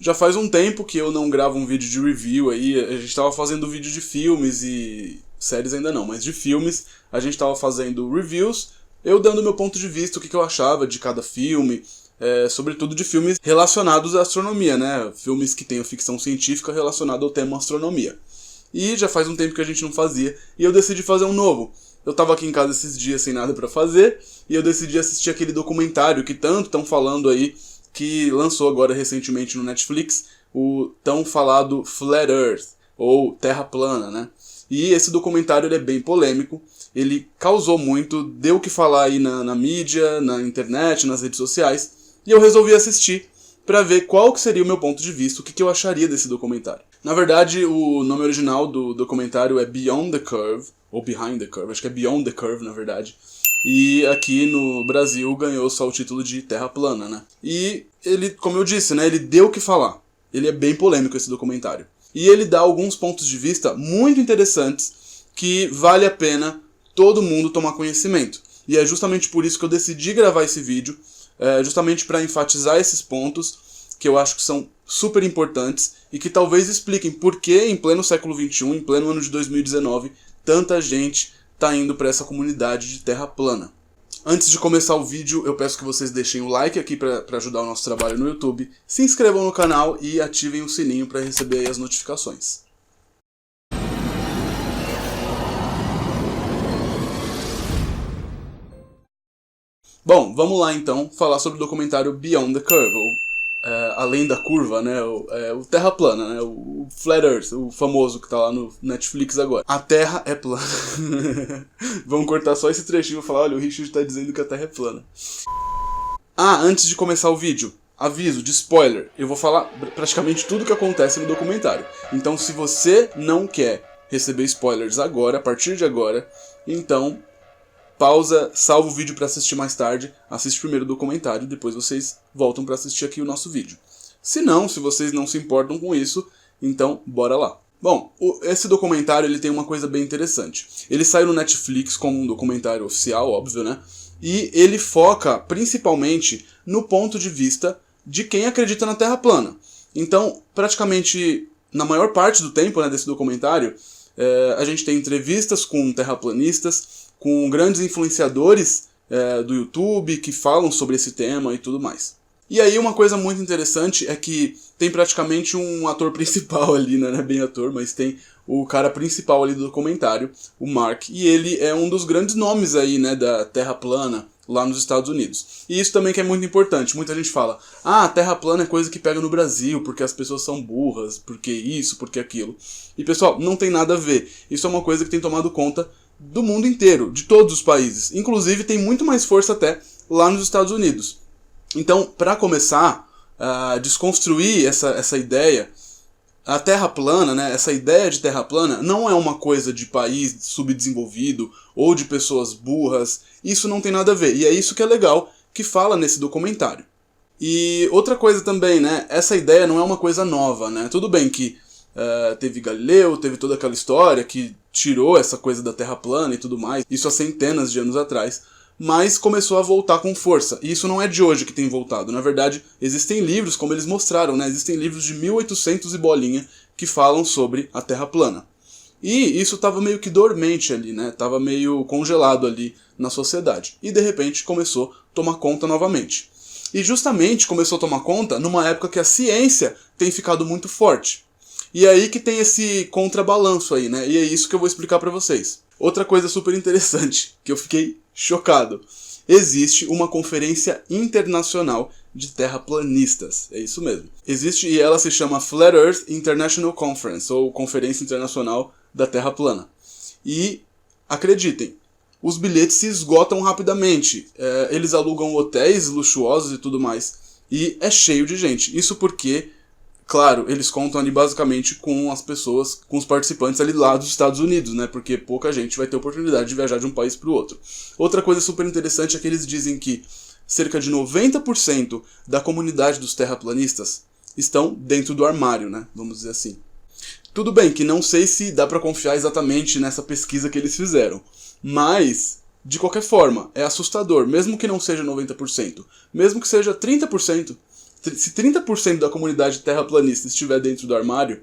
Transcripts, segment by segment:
Já faz um tempo que eu não gravo um vídeo de review aí, a gente tava fazendo vídeo de filmes e... séries ainda não, mas de filmes a gente tava fazendo reviews, eu dando meu ponto de vista, o que eu achava de cada filme, sobretudo de filmes relacionados à astronomia, né? Filmes que tenham ficção científica relacionada ao tema astronomia. E já faz um tempo que a gente não fazia, e eu decidi fazer um novo. Eu tava aqui em casa esses dias sem nada pra fazer, e eu decidi assistir aquele documentário que tanto estão falando aí, que lançou agora recentemente no Netflix, o tão falado Flat Earth, ou Terra Plana, né? E esse documentário ele é bem polêmico, ele causou muito, deu o que falar aí na mídia, na internet, nas redes sociais, e eu resolvi assistir pra ver qual que seria o meu ponto de vista, o que eu acharia desse documentário. Na verdade, o nome original do documentário é Beyond the Curve, ou Behind the Curve, acho que é Beyond the Curve, na verdade. E aqui no Brasil ganhou só o título de Terra Plana, né? E ele, como eu disse, né, ele deu o que falar. Ele é bem polêmico esse documentário. E ele dá alguns pontos de vista muito interessantes que vale a pena todo mundo tomar conhecimento. E é justamente por isso que eu decidi gravar esse vídeo, justamente para enfatizar esses pontos que eu acho que são super importantes e que talvez expliquem por que em pleno século XXI, em pleno ano de 2019, tanta gente está indo para essa comunidade de Terra plana. Antes de começar o vídeo, eu peço que vocês deixem o like aqui para ajudar o nosso trabalho no YouTube, se inscrevam no canal e ativem o sininho para receber aí as notificações. Bom, vamos lá então falar sobre o documentário Beyond the Curve, ou Além da Curva, né? O Terra Plana, né? O Flat Earth, o famoso que tá lá no Netflix agora. A Terra é plana. Vamos cortar só esse trechinho e falar, olha, o Richard tá dizendo que a Terra é plana. Antes de começar o vídeo, aviso de spoiler, eu vou falar praticamente tudo que acontece no documentário. Então se você não quer receber spoilers agora, a partir de agora, então pausa, salva o vídeo para assistir mais tarde, assiste primeiro o documentário, depois vocês voltam para assistir aqui o nosso vídeo. Se não, se vocês não se importam com isso, então bora lá. Bom, esse documentário ele tem uma coisa bem interessante. Ele saiu no Netflix como um documentário oficial, óbvio, né? E ele foca principalmente no ponto de vista de quem acredita na Terra plana. Então, praticamente na maior parte do tempo, né, desse documentário, a gente tem entrevistas com terraplanistas, com grandes influenciadores do YouTube que falam sobre esse tema e tudo mais. E aí uma coisa muito interessante é que tem praticamente um ator principal ali, né? Não é bem ator, mas tem o cara principal ali do documentário, o Mark, e ele é um dos grandes nomes aí, né, da Terra plana lá nos Estados Unidos. E isso também que é muito importante. Muita gente fala, a Terra plana é coisa que pega no Brasil, porque as pessoas são burras, porque isso, porque aquilo. E pessoal, não tem nada a ver. Isso é uma coisa que tem tomado conta do mundo inteiro, de todos os países. Inclusive tem muito mais força até lá nos Estados Unidos. Então, para começar a desconstruir essa ideia, a Terra plana, né, essa ideia de Terra plana não é uma coisa de país subdesenvolvido ou de pessoas burras. Isso não tem nada a ver. E é isso que é legal que fala nesse documentário. E outra coisa também, né, essa ideia não é uma coisa nova, né? Tudo bem que teve Galileu, teve toda aquela história que tirou essa coisa da Terra plana e tudo mais, isso há centenas de anos atrás, mas começou a voltar com força. E isso não é de hoje que tem voltado. Na verdade, existem livros, como eles mostraram, né? Existem livros de 1800 e bolinha que falam sobre a Terra plana. E isso estava meio que dormente ali, né? Estava meio congelado ali na sociedade. E de repente começou a tomar conta novamente. E justamente começou a tomar conta numa época que a ciência tem ficado muito forte. E é aí que tem esse contrabalanço aí, né? E é isso que eu vou explicar pra vocês. Outra coisa super interessante, que eu fiquei chocado. Existe uma conferência internacional de terraplanistas. É isso mesmo. Existe e ela se chama Flat Earth International Conference, ou Conferência Internacional da Terra Plana. E, acreditem, os bilhetes se esgotam rapidamente. Eles alugam hotéis luxuosos e tudo mais. E é cheio de gente. Isso porque, claro, eles contam ali basicamente com as pessoas, com os participantes ali lá dos Estados Unidos, né? Porque pouca gente vai ter oportunidade de viajar de um país para o outro. Outra coisa super interessante é que eles dizem que cerca de 90% da comunidade dos terraplanistas estão dentro do armário, né? Vamos dizer assim. Tudo bem que não sei se dá para confiar exatamente nessa pesquisa que eles fizeram, mas, de qualquer forma, é assustador, mesmo que não seja 90%, mesmo que seja 30%, Se 30% da comunidade terraplanista estiver dentro do armário,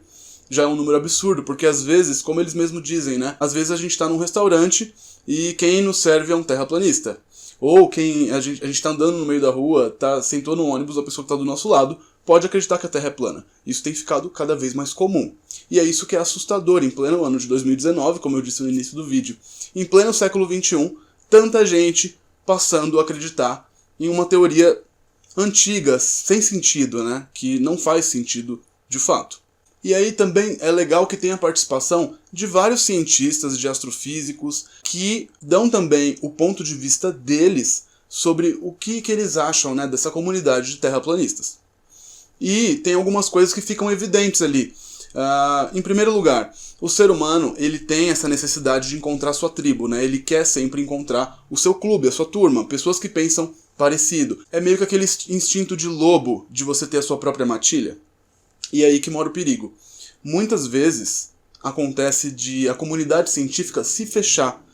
já é um número absurdo, porque às vezes, como eles mesmos dizem, né? Às vezes a gente tá num restaurante e quem nos serve é um terraplanista. Ou quem a gente tá andando no meio da rua, sentou no ônibus, a pessoa que tá do nosso lado pode acreditar que a Terra é plana. Isso tem ficado cada vez mais comum. E é isso que é assustador, em pleno ano de 2019, como eu disse no início do vídeo. Em pleno século XXI, tanta gente passando a acreditar em uma teoria antiga, sem sentido, né? Que não faz sentido de fato. E aí também é legal que tenha a participação de vários cientistas, de astrofísicos, que dão também o ponto de vista deles sobre o que eles acham, né, dessa comunidade de terraplanistas. E tem algumas coisas que ficam evidentes ali. Em primeiro lugar, o ser humano ele tem essa necessidade de encontrar sua tribo, né? Ele quer sempre encontrar o seu clube, a sua turma, pessoas que pensam parecido. É meio que aquele instinto de lobo de você ter a sua própria matilha. E é aí que mora o perigo. Muitas vezes acontece de a comunidade científica se fechar.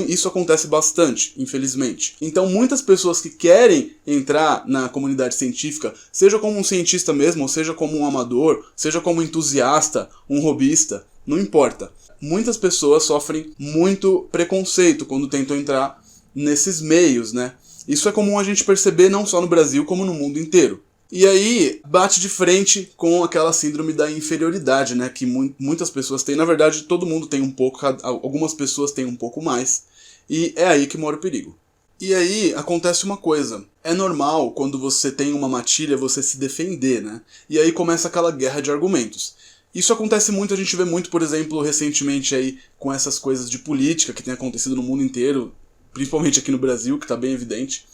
Isso acontece bastante, infelizmente. Então muitas pessoas que querem entrar na comunidade científica, seja como um cientista mesmo, ou seja como um amador, seja como um entusiasta, um hobbyista, não importa. Muitas pessoas sofrem muito preconceito quando tentam entrar nesses meios, né? Isso é comum a gente perceber não só no Brasil, como no mundo inteiro. E aí, bate de frente com aquela síndrome da inferioridade, né? Que muitas pessoas têm. Na verdade, todo mundo tem um pouco, algumas pessoas têm um pouco mais. E é aí que mora o perigo. E aí, acontece uma coisa. É normal, quando você tem uma matilha, você se defender, né? E aí começa aquela guerra de argumentos. Isso acontece muito, a gente vê muito, por exemplo, recentemente aí, com essas coisas de política que tem acontecido no mundo inteiro, principalmente aqui no Brasil, que está bem evidente.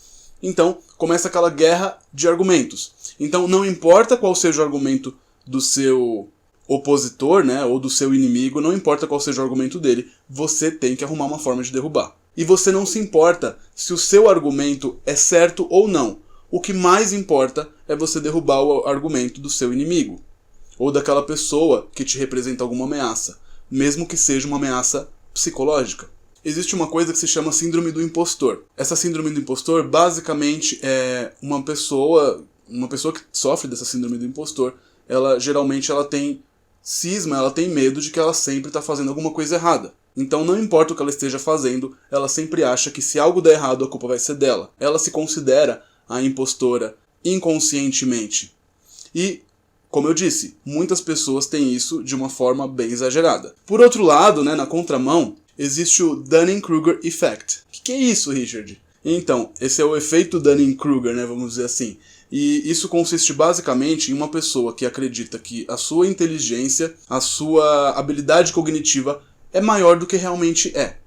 Então, começa aquela guerra de argumentos. Então, não importa qual seja o argumento do seu opositor, né, ou do seu inimigo, não importa qual seja o argumento dele, você tem que arrumar uma forma de derrubar. E você não se importa se o seu argumento é certo ou não. O que mais importa é você derrubar o argumento do seu inimigo, ou daquela pessoa que te representa alguma ameaça, mesmo que seja uma ameaça psicológica. Existe uma coisa que se chama síndrome do impostor. Essa síndrome do impostor, basicamente, é uma pessoa que sofre dessa síndrome do impostor, geralmente ela tem cisma, ela tem medo de que ela sempre está fazendo alguma coisa errada. Então não importa o que ela esteja fazendo, ela sempre acha que se algo der errado, a culpa vai ser dela. Ela se considera a impostora inconscientemente. E, como eu disse, muitas pessoas têm isso de uma forma bem exagerada. Por outro lado, né, na contramão, existe o Dunning-Kruger Effect. O que é isso, Richard? Então, esse é o efeito Dunning-Kruger, né, vamos dizer assim. E isso consiste basicamente em uma pessoa que acredita que a sua inteligência, a sua habilidade cognitiva é maior do que realmente é.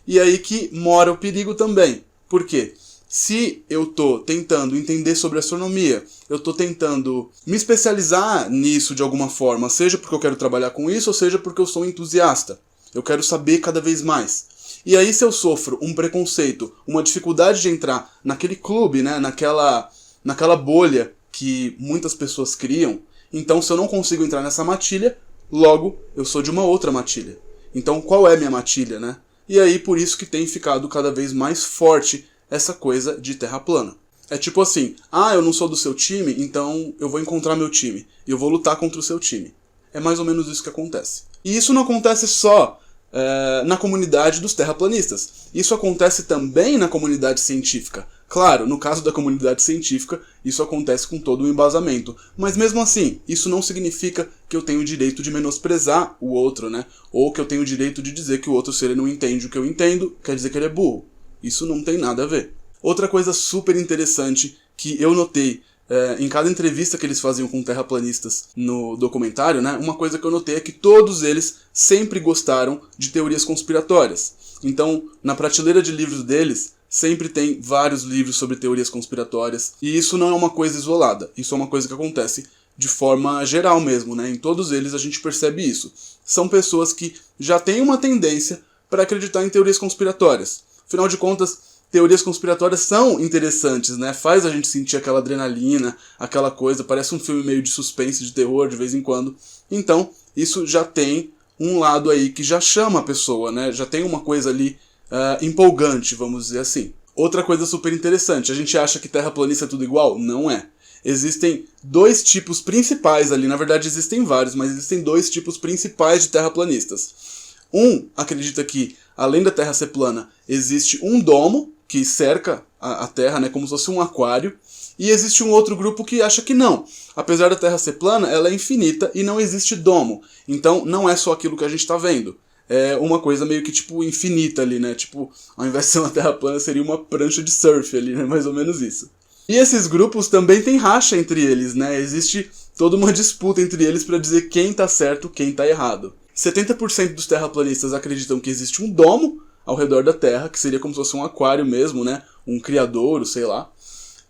E aí que mora o perigo também. Por quê? Se eu estou tentando entender sobre astronomia, eu estou tentando me especializar nisso de alguma forma, seja porque eu quero trabalhar com isso, ou seja porque eu sou um entusiasta. Eu quero saber cada vez mais. E aí se eu sofro um preconceito, uma dificuldade de entrar naquele clube, né, naquela bolha que muitas pessoas criam, então se eu não consigo entrar nessa matilha, logo eu sou de uma outra matilha. Então qual é minha matilha, né? E aí por isso que tem ficado cada vez mais forte essa coisa de terra plana. É tipo assim, eu não sou do seu time, então eu vou encontrar meu time. E eu vou lutar contra o seu time. É mais ou menos isso que acontece. E isso não acontece só na comunidade dos terraplanistas. Isso acontece também na comunidade científica. Claro, no caso da comunidade científica, isso acontece com todo o embasamento. Mas mesmo assim, isso não significa que eu tenho o direito de menosprezar o outro, né? Ou que eu tenho o direito de dizer que o outro, se ele não entende o que eu entendo, quer dizer que ele é burro. Isso não tem nada a ver. Outra coisa super interessante que eu notei em cada entrevista que eles faziam com terraplanistas no documentário, né, uma coisa que eu notei é que todos eles sempre gostaram de teorias conspiratórias. Então, na prateleira de livros deles, sempre tem vários livros sobre teorias conspiratórias. E isso não é uma coisa isolada. Isso é uma coisa que acontece de forma geral mesmo, né? Em todos eles a gente percebe isso. São pessoas que já têm uma tendência para acreditar em teorias conspiratórias. Afinal de contas, teorias conspiratórias são interessantes, né? Faz a gente sentir aquela adrenalina, aquela coisa, parece um filme meio de suspense, de terror de vez em quando. Então, isso já tem um lado aí que já chama a pessoa, né? Já tem uma coisa ali empolgante, vamos dizer assim. Outra coisa super interessante, a gente acha que terraplanista é tudo igual? Não é. existem dois tipos principais ali, na verdade existem vários, mas existem dois tipos principais de terraplanistas. Um acredita que, além da Terra ser plana, existe um domo que cerca a Terra, né, como se fosse um aquário, e existe um outro grupo que acha que não. Apesar da Terra ser plana, ela é infinita e não existe domo. Então não é só aquilo que a gente está vendo. É uma coisa meio que tipo infinita ali, né? Tipo, ao invés de ser uma Terra plana, seria uma prancha de surf ali, né? Mais ou menos isso. E esses grupos também têm racha entre eles, né? Existe toda uma disputa entre eles para dizer quem tá certo, quem tá errado. 70% dos terraplanistas acreditam que existe um domo ao redor da Terra, que seria como se fosse um aquário mesmo, né? Um criadouro, sei lá.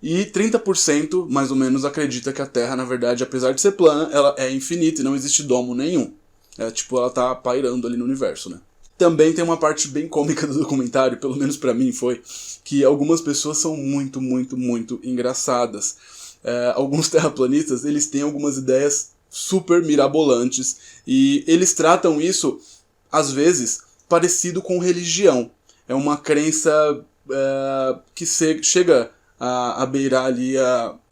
E 30% mais ou menos acredita que a Terra, na verdade, apesar de ser plana, ela é infinita e não existe domo nenhum. Tipo, ela tá pairando ali no universo, né? Também tem uma parte bem cômica do documentário, pelo menos pra mim foi, que algumas pessoas são muito, muito, muito engraçadas. Alguns terraplanistas, eles têm algumas ideias super mirabolantes e eles tratam isso, às vezes, parecido com religião. É uma crença que chega a beirar ali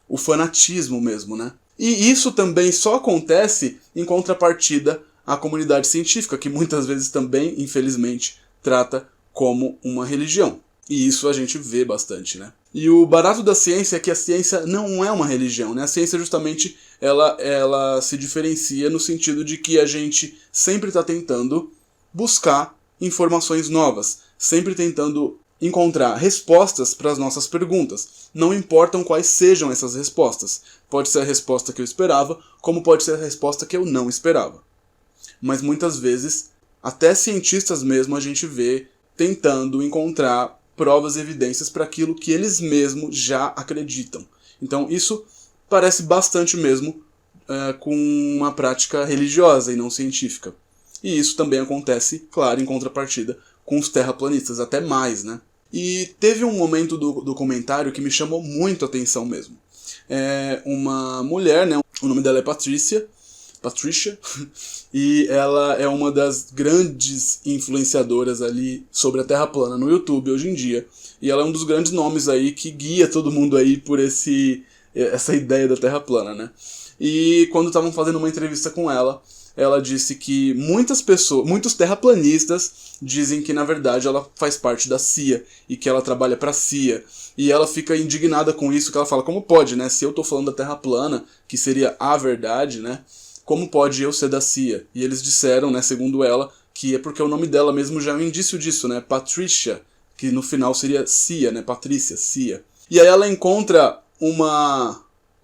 o fanatismo mesmo, né? E isso também só acontece em contrapartida à comunidade científica, que muitas vezes também, infelizmente, trata como uma religião. E isso a gente vê bastante, né? E o barato da ciência é que a ciência não é uma religião, né? A ciência justamente ela se diferencia no sentido de que a gente sempre está tentando buscar informações novas, sempre tentando encontrar respostas para as nossas perguntas. Não importam quais sejam essas respostas. Pode ser a resposta que eu esperava, como pode ser a resposta que eu não esperava. Mas muitas vezes, até cientistas mesmo a gente vê tentando encontrar provas e evidências para aquilo que eles mesmos já acreditam. Então isso parece bastante mesmo com uma prática religiosa e não científica. E isso também acontece, claro, em contrapartida com os terraplanistas, até mais, né? E teve um momento do documentário que me chamou muito a atenção mesmo. Uma mulher, né? O nome dela é Patricia, e ela é uma das grandes influenciadoras ali sobre a Terra plana no YouTube hoje em dia. E ela é um dos grandes nomes aí que guia todo mundo aí por essa ideia da Terra plana, né? E quando estavam fazendo uma entrevista com ela disse que muitos terraplanistas dizem que na verdade ela faz parte da CIA e que ela trabalha para a CIA. E ela fica indignada com isso, que ela fala, como pode, né? Se eu tô falando da Terra plana, que seria a verdade, né? Como pode eu ser da CIA? E eles disseram, né, segundo ela, que é porque o nome dela mesmo já é um indício disso, né? Patricia, que no final seria CIA, né? Patrícia, CIA. E aí ela encontra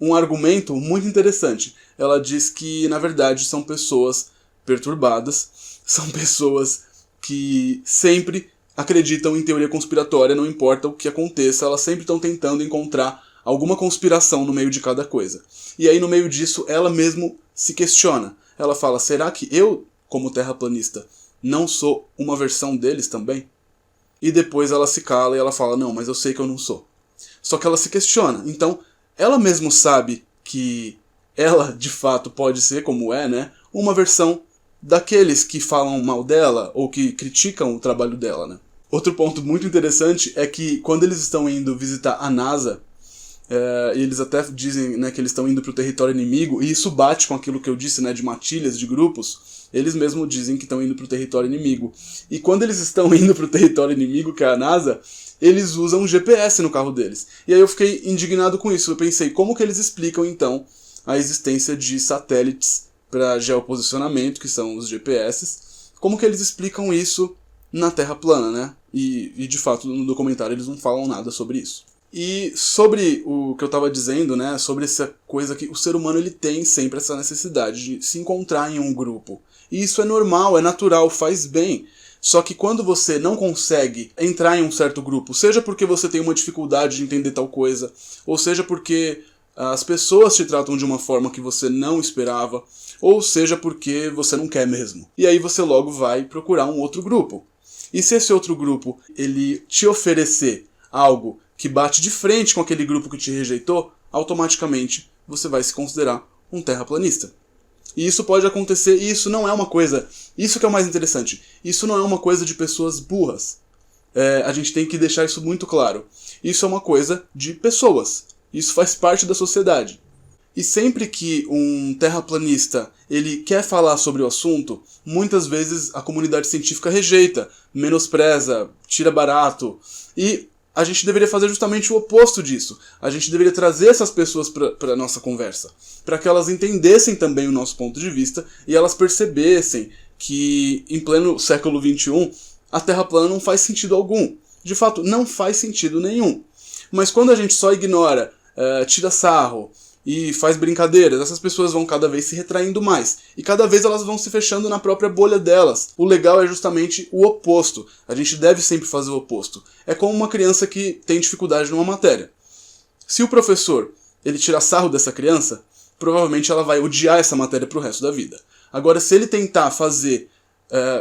um argumento muito interessante. Ela diz que, na verdade, são pessoas perturbadas, são pessoas que sempre acreditam em teoria conspiratória, não importa o que aconteça, elas sempre estão tentando encontrar alguma conspiração no meio de cada coisa. E aí, no meio disso, ela mesmo se questiona. Ela fala, será que eu, como terraplanista, não sou uma versão deles também? E depois ela se cala e ela fala, não, mas eu sei que eu não sou. Só que ela se questiona. Então, ela mesmo sabe que ela, de fato, pode ser, como é, né, uma versão daqueles que falam mal dela ou que criticam o trabalho dela, né. Outro ponto muito interessante é que quando eles estão indo visitar a NASA, eles até dizem, né, que eles estão indo para o território inimigo, e isso bate com aquilo que eu disse, né, de matilhas, de grupos. Eles mesmos dizem que estão indo para o território inimigo. E quando eles estão indo para o território inimigo, que é a NASA, eles usam GPS no carro deles. E aí eu fiquei indignado com isso. Eu pensei, como que eles explicam, então, a existência de satélites para geoposicionamento, que são os GPS? Como que eles explicam isso na Terra plana, né? E de fato, no documentário eles não falam nada sobre isso. E sobre o que eu estava dizendo, né, sobre essa coisa que o ser humano ele tem sempre essa necessidade de se encontrar em um grupo. E isso é normal, é natural, faz bem. Só que quando você não consegue entrar em um certo grupo, seja porque você tem uma dificuldade de entender tal coisa, ou seja porque as pessoas te tratam de uma forma que você não esperava, ou seja porque você não quer mesmo. E aí você logo vai procurar um outro grupo. E se esse outro grupo ele te oferecer algo que bate de frente com aquele grupo que te rejeitou, automaticamente você vai se considerar um terraplanista. E isso pode acontecer, e isso não é uma coisa... Isso que é o mais interessante. Isso não é uma coisa de pessoas burras. A gente tem que deixar isso muito claro. Isso é uma coisa de pessoas. Isso faz parte da sociedade. E sempre que um terraplanista ele quer falar sobre o assunto, muitas vezes a comunidade científica rejeita, menospreza, tira barato. E a gente deveria fazer justamente o oposto disso. A gente deveria trazer essas pessoas para a nossa conversa, para que elas entendessem também o nosso ponto de vista e elas percebessem que, em pleno século XXI, a Terra plana não faz sentido algum. De fato, não faz sentido nenhum. Mas quando a gente só ignora, tira sarro e faz brincadeiras, essas pessoas vão cada vez se retraindo mais. E cada vez elas vão se fechando na própria bolha delas. O legal é justamente o oposto. A gente deve sempre fazer o oposto. É como uma criança que tem dificuldade numa matéria. Se o professor ele tirar sarro dessa criança, provavelmente ela vai odiar essa matéria pro resto da vida. Agora, se ele tentar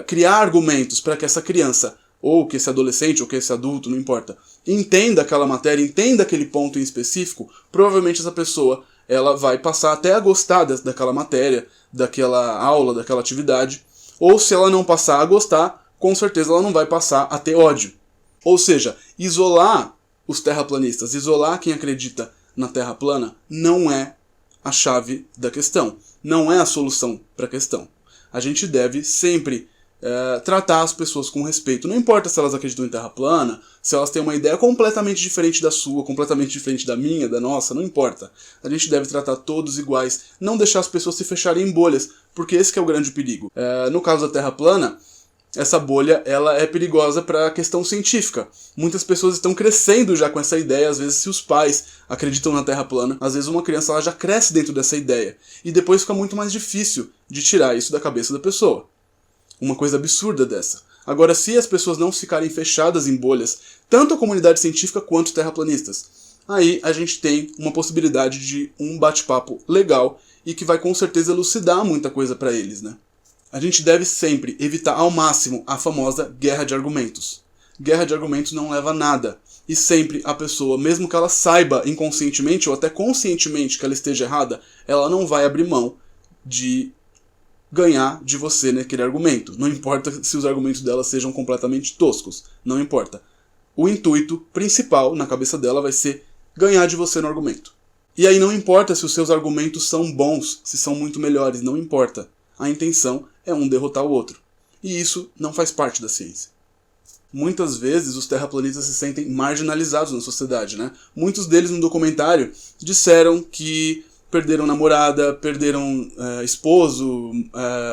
criar argumentos para que essa criança, ou que esse adolescente, ou que esse adulto, não importa, entenda aquela matéria, entenda aquele ponto em específico, provavelmente essa pessoa ela vai passar até a gostar daquela matéria, daquela aula, daquela atividade, ou se ela não passar a gostar, com certeza ela não vai passar a ter ódio. Ou seja, isolar os terraplanistas, isolar quem acredita na Terra plana, não é a chave da questão, não é a solução para a questão. A gente deve sempre tratar as pessoas com respeito. Não importa se elas acreditam em Terra plana, se elas têm uma ideia completamente diferente da sua, completamente diferente da minha, da nossa, não importa. A gente deve tratar todos iguais, não deixar as pessoas se fecharem em bolhas, porque esse que é o grande perigo. No caso da Terra plana, essa bolha ela é perigosa para a questão científica. Muitas pessoas estão crescendo já com essa ideia, às vezes se os pais acreditam na Terra plana, às vezes uma criança ela já cresce dentro dessa ideia, e depois fica muito mais difícil de tirar isso da cabeça da pessoa. Uma coisa absurda dessa. Agora, se as pessoas não ficarem fechadas em bolhas, tanto a comunidade científica quanto terraplanistas, aí a gente tem uma possibilidade de um bate-papo legal e que vai com certeza elucidar muita coisa para eles, né? A gente deve sempre evitar ao máximo a famosa guerra de argumentos. Guerra de argumentos não leva a nada. E sempre a pessoa, mesmo que ela saiba inconscientemente ou até conscientemente que ela esteja errada, ela não vai abrir mão de ganhar de você naquele argumento. Não importa se os argumentos dela sejam completamente toscos. Não importa. O intuito principal na cabeça dela vai ser ganhar de você no argumento. E aí não importa se os seus argumentos são bons, se são muito melhores, não importa. A intenção é um derrotar o outro. E isso não faz parte da ciência. Muitas vezes os terraplanistas se sentem marginalizados na sociedade, né? Muitos deles no documentário disseram que perderam namorada, perderam esposo,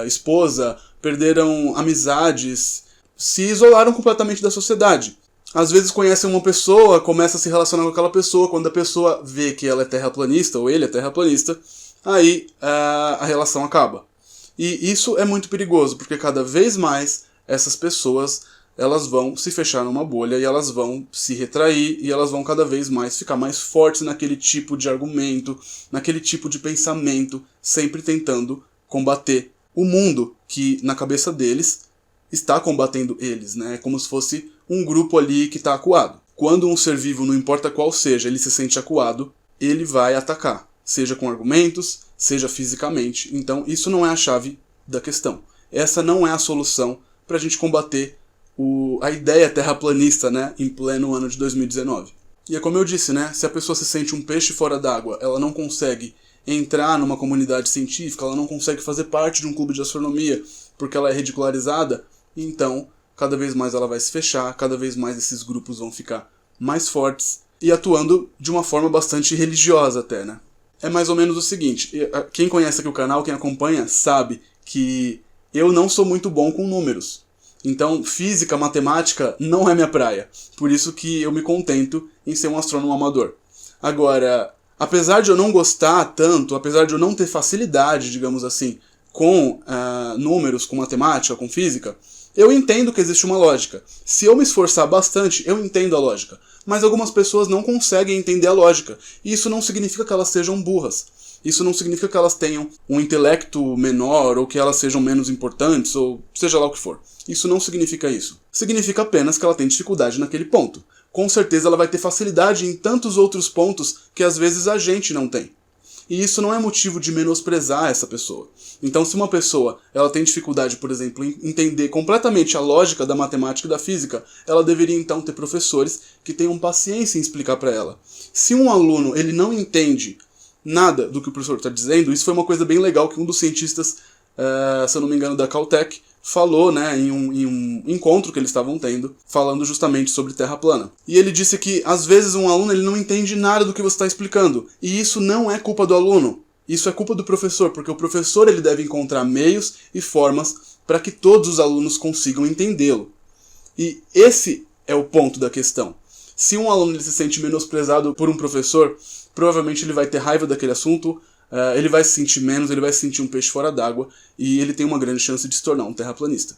esposa, perderam amizades, se isolaram completamente da sociedade. Às vezes conhecem uma pessoa, começa a se relacionar com aquela pessoa, quando a pessoa vê que ela é terraplanista, ou ele é terraplanista, aí a relação acaba. E isso é muito perigoso, porque cada vez mais essas pessoas elas vão se fechar numa bolha e elas vão se retrair e elas vão cada vez mais ficar mais fortes naquele tipo de argumento, naquele tipo de pensamento, sempre tentando combater o mundo que na cabeça deles está combatendo eles, né? É como se fosse um grupo ali que está acuado. Quando um ser vivo, não importa qual seja, ele se sente acuado, ele vai atacar, seja com argumentos, seja fisicamente. Então isso não é a chave da questão. Essa não é a solução para a gente combater a ideia terraplanista, né, em pleno ano de 2019. E é como eu disse, né, se a pessoa se sente um peixe fora d'água, ela não consegue entrar numa comunidade científica, ela não consegue fazer parte de um clube de astronomia porque ela é ridicularizada, então cada vez mais ela vai se fechar, cada vez mais esses grupos vão ficar mais fortes e atuando de uma forma bastante religiosa até, né. É mais ou menos o seguinte, quem conhece aqui o canal, quem acompanha, sabe que eu não sou muito bom com números. Então, física, matemática não é minha praia. Por isso que eu me contento em ser um astrônomo amador. Agora, apesar de eu não gostar tanto, apesar de eu não ter facilidade, digamos assim, com números, com matemática, com física, eu entendo que existe uma lógica. Se eu me esforçar bastante, eu entendo a lógica. Mas algumas pessoas não conseguem entender a lógica. E isso não significa que elas sejam burras. Isso não significa que elas tenham um intelecto menor, ou que elas sejam menos importantes, ou seja lá o que for. Isso não significa isso. Significa apenas que ela tem dificuldade naquele ponto. Com certeza ela vai ter facilidade em tantos outros pontos que às vezes a gente não tem. E isso não é motivo de menosprezar essa pessoa. Então, se uma pessoa ela tem dificuldade, por exemplo, em entender completamente a lógica da matemática e da física, ela deveria então ter professores que tenham paciência em explicar para ela. Se um aluno ele não entende nada do que o professor está dizendo, isso foi uma coisa bem legal que um dos cientistas, se eu não me engano, da Caltech, falou, né, em um encontro que eles estavam tendo, falando justamente sobre Terra plana. E ele disse que, às vezes, um aluno ele não entende nada do que você está explicando. E isso não é culpa do aluno. Isso é culpa do professor, porque o professor ele deve encontrar meios e formas para que todos os alunos consigam entendê-lo. E esse é o ponto da questão. Se um aluno ele se sente menosprezado por um professor, provavelmente ele vai ter raiva daquele assunto, ele vai se sentir menos, ele vai se sentir um peixe fora d'água, e ele tem uma grande chance de se tornar um terraplanista.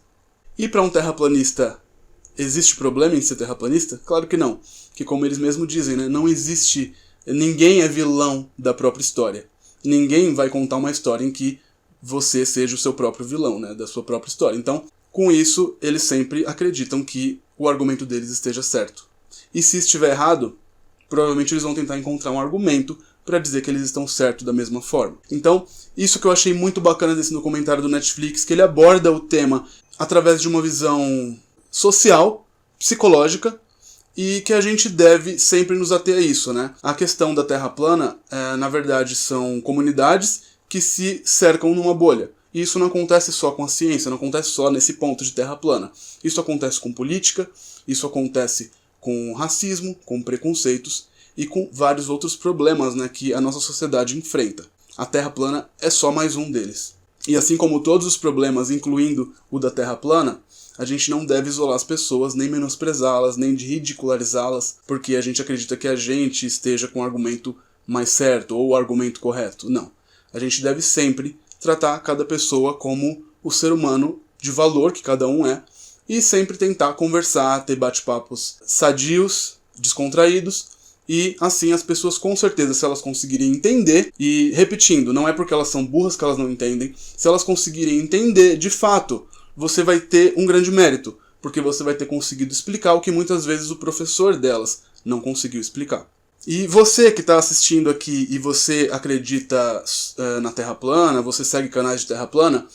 E para um terraplanista, existe problema em ser terraplanista? Claro que não. Que como eles mesmos dizem, né, não existe... Ninguém é vilão da própria história. Ninguém vai contar uma história em que você seja o seu próprio vilão, né, da sua própria história. Então, com isso, eles sempre acreditam que o argumento deles esteja certo. E se estiver errado, provavelmente eles vão tentar encontrar um argumento para dizer que eles estão certos da mesma forma. Então, isso que eu achei muito bacana desse documentário do Netflix, que ele aborda o tema através de uma visão social, psicológica, e que a gente deve sempre nos ater a isso, né? A questão da Terra plana, na verdade, são comunidades que se cercam numa bolha. E isso não acontece só com a ciência, não acontece só nesse ponto de Terra plana. Isso acontece com política, isso acontece com racismo, com preconceitos e com vários outros problemas, né, que a nossa sociedade enfrenta. A Terra plana é só mais um deles. E assim como todos os problemas, incluindo o da Terra plana, a gente não deve isolar as pessoas, nem menosprezá-las, nem de ridicularizá-las, porque a gente acredita que a gente esteja com o argumento mais certo ou o argumento correto. Não. A gente deve sempre tratar cada pessoa como o ser humano de valor que cada um é, e sempre tentar conversar, ter bate-papos sadios, descontraídos, e assim as pessoas com certeza, se elas conseguirem entender, e repetindo, não é porque elas são burras que elas não entendem, se elas conseguirem entender de fato, você vai ter um grande mérito, porque você vai ter conseguido explicar o que muitas vezes o professor delas não conseguiu explicar. E você que está assistindo aqui e você acredita na Terra plana, você segue canais de Terra plana,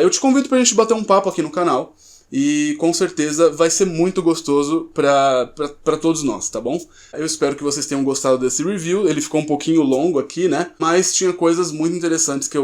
eu te convido para a gente bater um papo aqui no canal. E com certeza vai ser muito gostoso para todos nós, tá bom? Eu espero que vocês tenham gostado desse review, ele ficou um pouquinho longo aqui, né? Mas tinha coisas muito interessantes que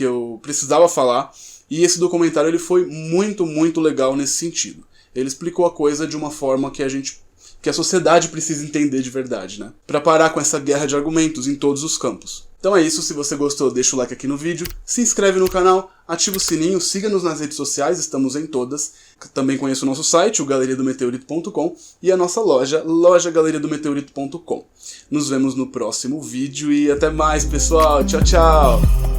eu precisava falar, e esse documentário ele foi muito, muito legal nesse sentido. Ele explicou a coisa de uma forma que a sociedade precisa entender de verdade, né? Pra parar com essa guerra de argumentos em todos os campos. Então é isso, se você gostou, deixa o like aqui no vídeo, se inscreve no canal, ativa o sininho, siga-nos nas redes sociais, estamos em todas. Também conheça o nosso site, o galeriadometeorito.com, e a nossa loja, galeriadometeorito.com. Nos vemos no próximo vídeo e até mais, pessoal. Tchau, tchau!